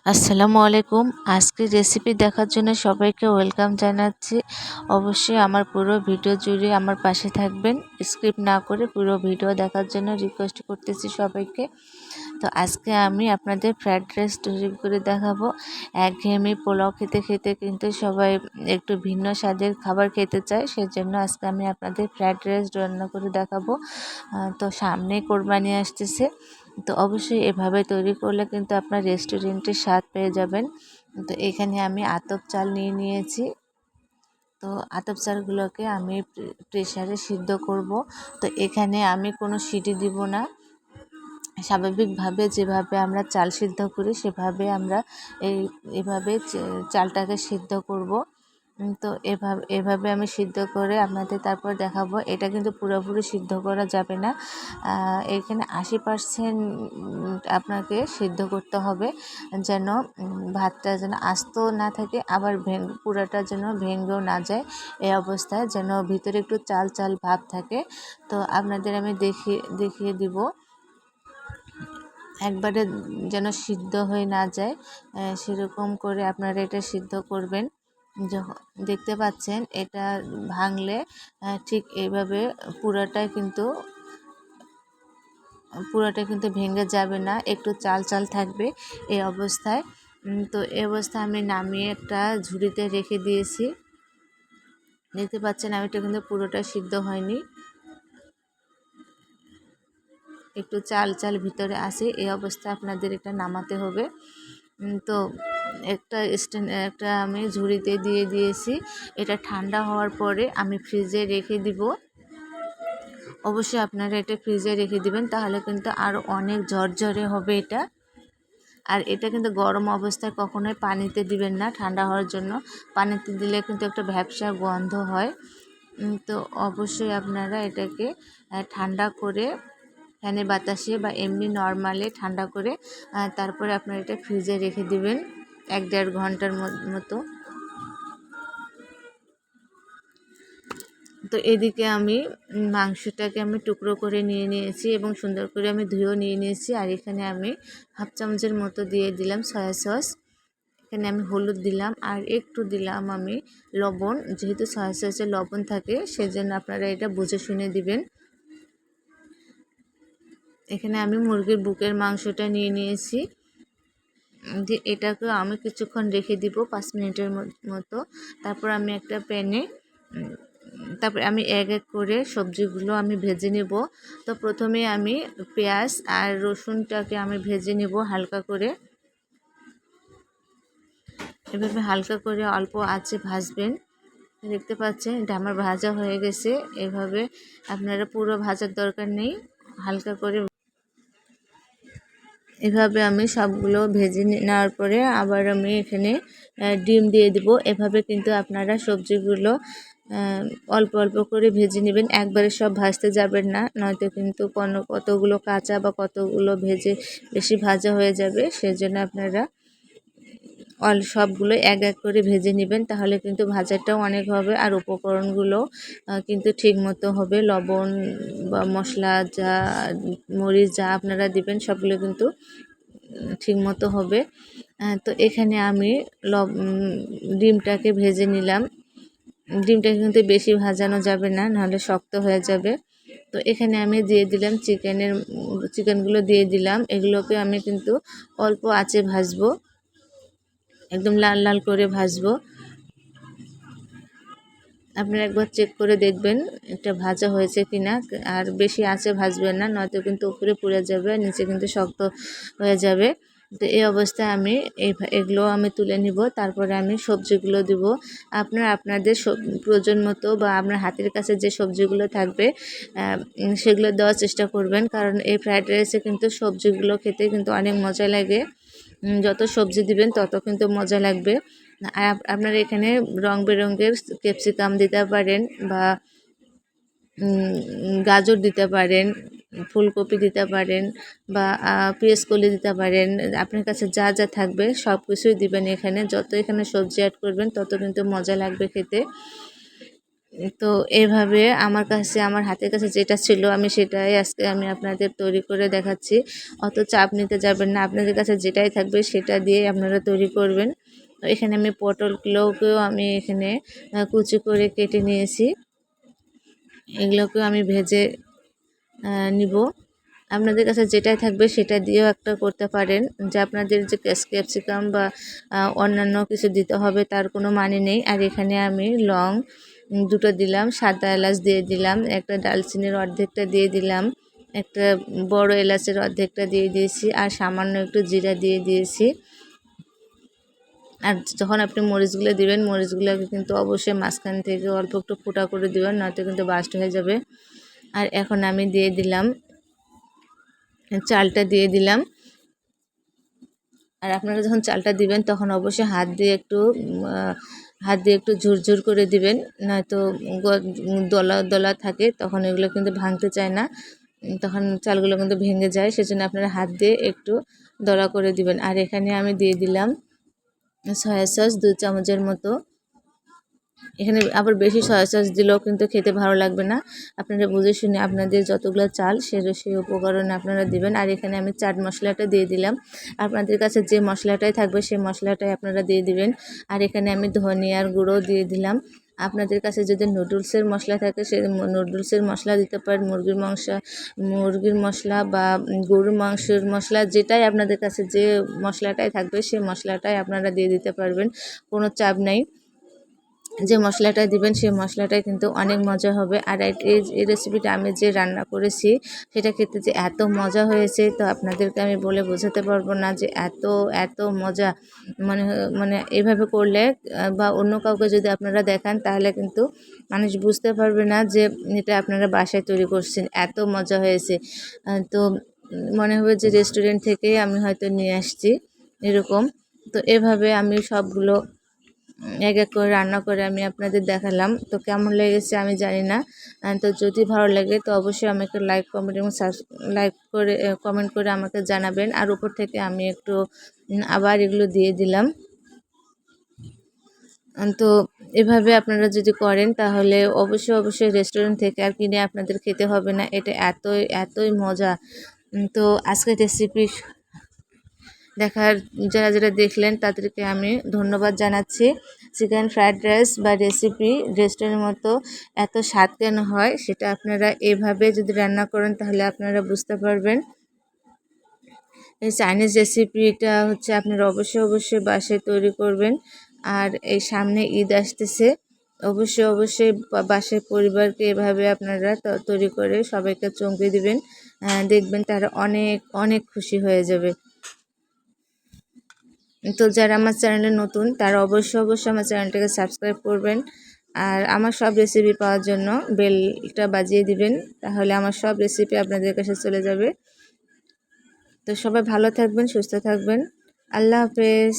আসসালামু আলাইকুম। আজকের রেসিপি দেখার জন্য সবাইকে ওয়েলকাম জানাচ্ছি। অবশ্যই আমার পুরো ভিডিও জুড়ে আমার পাশে থাকবেন। স্কিপ না করে পুরো ভিডিও দেখার জন্য রিকোয়েস্ট করতেছি সবাইকে। তো আজকে আমি আপনাদের ফ্রাইড রাইস তৈরি করে দেখাবো। একঘেয়েমি পোলাও খেতে খেতে কিন্তু সবাই একটু ভিন্ন স্বাদের খাবার খেতে চায়, সেজন্য আজকে আমি আপনাদের ফ্রাইড রাইস রান্না করে দেখাবো। তো সামনে কোরবানি আসতেছে, তো অবশ্যই এভাবে তৈরি করলে কিন্তু আপনার রেস্টুরেন্টের স্বাদ পেয়ে যাবেন। তো এখানে আমি আতপ চাল নিয়ে নিয়েছি। তো আতপ চালগুলোকে আমি প্রেসারে সিদ্ধ করব। তো এখানে আমি কোনো সিটি দিব না, স্বাভাবিকভাবে যেভাবে আমরা চাল সিদ্ধ করি সেভাবে আমরা এভাবে চালটাকে সিদ্ধ করব। তো এভাবে আমি সিদ্ধ করে আপনাদের তারপর দেখাবো। এটা কিন্তু পুরোপুরি সিদ্ধ করা যাবে না, এখানে 80% আপনাকে সিদ্ধ করতে হবে, যেন ভাতটা যেন আস্ত না থাকে, আবার পুরাটা যেন ভেঙেও না যায়। এই অবস্থায় যেন ভিতরে একটু চাল চাল ভাব থাকে। তো আপনাদের আমি দেখিয়ে দিব, একবারে যেন সিদ্ধ হয়ে না যায়, সেরকম করে আপনারা এটা সিদ্ধ করবেন। যখন দেখতে পাচ্ছেন এটা ভাঙলে ঠিক এইভাবে পুরাটাই কিন্তু ভেঙে যাবে না, একটু চাল চাল থাকবে এই অবস্থায়। তো এই অবস্থায় আমি নামিয়ে একটা ঝুড়িতে রেখে দিয়েছি। দেখতে পাচ্ছেন আমি এটা কিন্তু পুরোটা সিদ্ধ হয়নি, একটু চাল চাল ভিতরে আসে। এই অবস্থায় আপনাদের এটা নামাতে হবে। তো একটা আমি ঝুড়িতে দিয়ে দিয়েছি। এটা ঠান্ডা হওয়ার পরে আমি ফ্রিজে রেখে দিব। অবশ্যই আপনারা এটা ফ্রিজে রেখে দিবেন, তাহলে কিন্তু আরও অনেক ঝরঝরে হবে এটা। আর এটা কিন্তু গরম অবস্থায় কখনোই পানিতে দিবেন না, ঠান্ডা হওয়ার জন্য। পানিতে দিলে কিন্তু একটা ভ্যাপসা গন্ধ হয়। তো অবশ্যই আপনারা এটাকে ঠান্ডা করে ফ্যানের বাতাসে বা এমনি নর্মালে ঠান্ডা করে তারপরে আপনারা এটা ফ্রিজে রেখে দিবেন 1-1.5 ঘন্টার মতো। তো এদিকে আমি মাংসটাকে আমি টুকরো করে নিয়ে নিয়েছি এবং সুন্দর করে আমি ধুয়েও নিয়ে নিয়েছি। আর এখানে আমি হাফ চামচের মতো দিয়ে দিলাম সয়া সস। এখানে আমি হলুদ দিলাম আর একটু দিলাম আমি লবণ। যেহেতু সয়া সসে লবণ থাকে, সেজন্য আপনারা এটা বুঝে শুনে দিবেন। এখানে আমি মুরগির বুকের মাংসটা নিয়ে নিয়েছি। এটাকে আমি কিছুক্ষণ রেখে দিব 5 মিনিটের মতো। তারপর আমি একটা প্যানে তারপর আমি এক এক করে সবজিগুলো আমি ভেজে নেব। তো প্রথমে আমি পেঁয়াজ আর রসুনটাকে আমি ভেজে নেব হালকা করে। এভাবে হালকা করে অল্প আঁচে ভাজবেন। দেখতে পাচ্ছেন এটা আমার ভাজা হয়ে গেছে। এভাবে আপনারা পুরো ভাজার দরকার নেই, হালকা করে এভাবে আমি সবগুলো ভেজে নেওয়ার পরে আবার আমি এখানে ডিম দিয়ে দিব। এভাবে কিন্তু আপনারা সবজিগুলো অল্প অল্প করে ভেজে নেবেন, একবারে সব ভাজতে যাবেন না, নয়তো কিন্তু কতগুলো কাঁচা বা কতগুলো বেশি ভাজা হয়ে যাবে। সেজন্য আপনারা সবগুলো এক এক করে ভেজে নেবেন, তাহলে কিন্তু ভাজাটাও অনেক হবে আর উপকরণগুলো কিন্তু ঠিক মতো হবে। লবণ বা মশলা যা মরিচ যা আপনারা দিবেন সবগুলো কিন্তু ঠিক মতো হবে। তো এখানে আমি ডিমটাকে ভেজে নিলাম। ডিমটাকে কিন্তু বেশি ভাজানো যাবে না, নাহলে শক্ত হয়ে যাবে। তো এখানে আমি দিয়ে দিলাম চিকেনগুলো দিয়ে দিলাম। এগুলোকে আমি কিন্তু অল্প আঁচে ভাজবো, একদম লাল লাল করে ভাজবো। আপনারা একবার চেক করে দেখবেন এটা ভাজা হয়েছে কিনা, আর বেশি আঁচে ভাজবেন না, নয়তো কিন্তু উপরে পুড়ে যাবে, নিচে কিন্তু শক্ত হয়ে যাবে। তো এই অবস্থায় আমি এগুলো আমি তুলে নিব। তারপরে আমি সবজিগুলো দিব। আপনাদের প্রয়োজন মতো বা আপনার হাতের কাছে যে সবজিগুলো থাকবে সেগুলো দেওয়ার চেষ্টা করবেন, কারণ এই ফ্রাইড রাইসে কিন্তু সবজিগুলো খেতে কিন্তু অনেক মজা লাগে। যত সবজি দিবেন তত কিন্তু মজা লাগবে। আর আপনারা এখানে রং বেরঙের ক্যাপসিকাম দিতে পারেন বা গাজর দিতে পারেন, ফুলকপি দিতে পারেন বা পেঁয়াজকলি দিতে পারেন। আপনার কাছে যা যা থাকবে সব কিছুই দিবেন এখানে। যত এখানে সবজি অ্যাড করবেন তত কিন্তু মজা লাগবে খেতে। তো এইভাবে আমার হাতের কাছে যেটা ছিল আমি সেটাই আজকে আমি আপনাদের তৈরি করে দেখাচ্ছি। অত চাপ নিতে যাবেন না, আপনাদের কাছে যেটাই থাকবে সেটা দিয়ে আপনারা তৈরি করবেন। তো এখানে আমি পটলগুলোকেও আমি এখানে কুচি করে কেটে নিয়েছি, এগুলোকেও আমি ভেজে নিব। আপনাদের কাছে যেটাই থাকবে সেটা দিয়েও একটা করতে পারেন, যে আপনাদের যে ক্যাপসিকাম বা অন্যান্য কিছু দিতে হবে তার কোনো মানে নেই। আর এখানে আমি লং দুটো দিলাম, সাদা এলাচ দিয়ে দিলাম, একটা ডালচিনির অর্ধেকটা দিয়ে দিলাম, একটা বড় এলাচের অর্ধেকটা দিয়ে দিয়েছি, আর সামান্য একটু জিরা দিয়ে দিয়েছি। আর যখন আপনি মরিচগুলো দিবেন, মরিচগুলোকে কিন্তু অবশ্যই মাঝখান থেকে অল্প একটু ফুটা করে দিবেন, নয়তো কিন্তু বাস্ট হয়ে যাবে। আর এখন আমি দিয়ে দিলাম চালটা দিয়ে দিলাম। আর আপনারা যখন চালটা দিবেন তখন অবশ্যই হাত দিয়ে একটু ঝুরঝুর করে দিবেন, নয়তো দলা দলা থাকে তখন এগুলো কিন্তু ভাঙতে চায় না, তখন চালগুলো কিন্তু ভেঙে যায়। সেজন্য আপনারা হাত দিয়ে একটু দলা করে দিবেন। আর এখানে আমি দিয়ে দিলাম সয়া সস 2 চামচের মতো। এখানে আবার বেশি সয়া সস দিলেও কিন্তু খেতে ভালো লাগবে না, আপনারা বুঝে শুনে আপনাদের যতগুলো চাল সেই উপকরণে আপনারা দিবেন। আর এখানে আমি চাট মশলাটা দিয়ে দিলাম, আপনাদের কাছে যে মশলাটাই থাকবে সেই মশলাটাই আপনারা দিয়ে দিবেন। আর এখানে আমি ধনিয়ার গুঁড়ো দিয়ে দিলাম। আপনাদের কাছে যদি নুডলসের মশলা থাকে সে নুডলসের মশলা দিতে পারেন, মুরগির মশলা বা গরুর মাংসের মশলা, যেটাই আপনাদের কাছে যে মশলাটাই থাকবে সেই মশলাটাই আপনারা দিয়ে দিতে পারবেন, কোনো চাপ নেই। যে মশলাটা দিবেন সেই মশলাটাই কিন্তু অনেক মজা হবে। আর এই রেসিপিটা আমি যে রান্না করেছি সেটা খেতে যে এত মজা হয়েছে, তো আপনাদেরকে আমি বলে বোঝাতে পারবো না যে এত মজা। মানে মানে এভাবে করলে বা অন্য কাউকে যদি আপনারা দেখান তাহলে কিন্তু মানুষ বুঝতে পারবে না যে এটা আপনারা বাসায় তৈরি করছেন, এত মজা হয়েছে। তো মনে হবে যে রেস্টুরেন্ট থেকেই আমি হয়তো নিয়ে আসছি এরকম। তো এভাবে আমি সবগুলো এক এক করে রান্না করে আমি আপনাদের দেখালাম। তো কেমন লেগেছে আমি জানি না। তো যদি ভালো লাগে তো অবশ্যই আমাকে কমেন্ট করে আমাকে জানাবেন। আর উপর থেকে আমি একটু আবার এগুলো দিয়ে দিলাম। তো এভাবে আপনারা যদি করেন তাহলে অবশ্যই রেস্টুরেন্ট থেকে আর কিনে আপনাদের খেতে হবে না, এটা এতই মজা। তো আজকের রেসিপি যারা দেখলেন তাদেরকে আমি ধন্যবাদ জানাচ্ছি। চিকেন ফ্রাইড রাইস বা রেসিপি রেস্টুরেন্টের মতো এত স্বাদ কেন হয় সেটা আপনারা এভাবে যদি রান্না করেন তাহলে আপনারা বুঝতে পারবেন। এই চাইনিজ রেসিপিটা হচ্ছে আপনারা অবশ্যই বাসায় তৈরি করবেন। আর এই সামনে ঈদ আসতেছে, অবশ্যই বাসায় পরিবারকে এভাবে আপনারা তৈরি করে সবাইকে চমকে দিবেন, দেখবেন তারা অনেক খুশি হয়ে যাবে। তো যারা আমার চ্যানেলে নতুন তারা অবশ্যই আমার চ্যানেলটাকে সাবস্ক্রাইব করবেন। আর আমার সব রেসিপি পাওয়ার জন্য বেলটা বাজিয়ে দিবেন, তাহলে আমার সব রেসিপি আপনাদের কাছে চলে যাবে। তো সবাই ভালো থাকবেন, সুস্থ থাকবেন। আল্লাহ হাফেজ।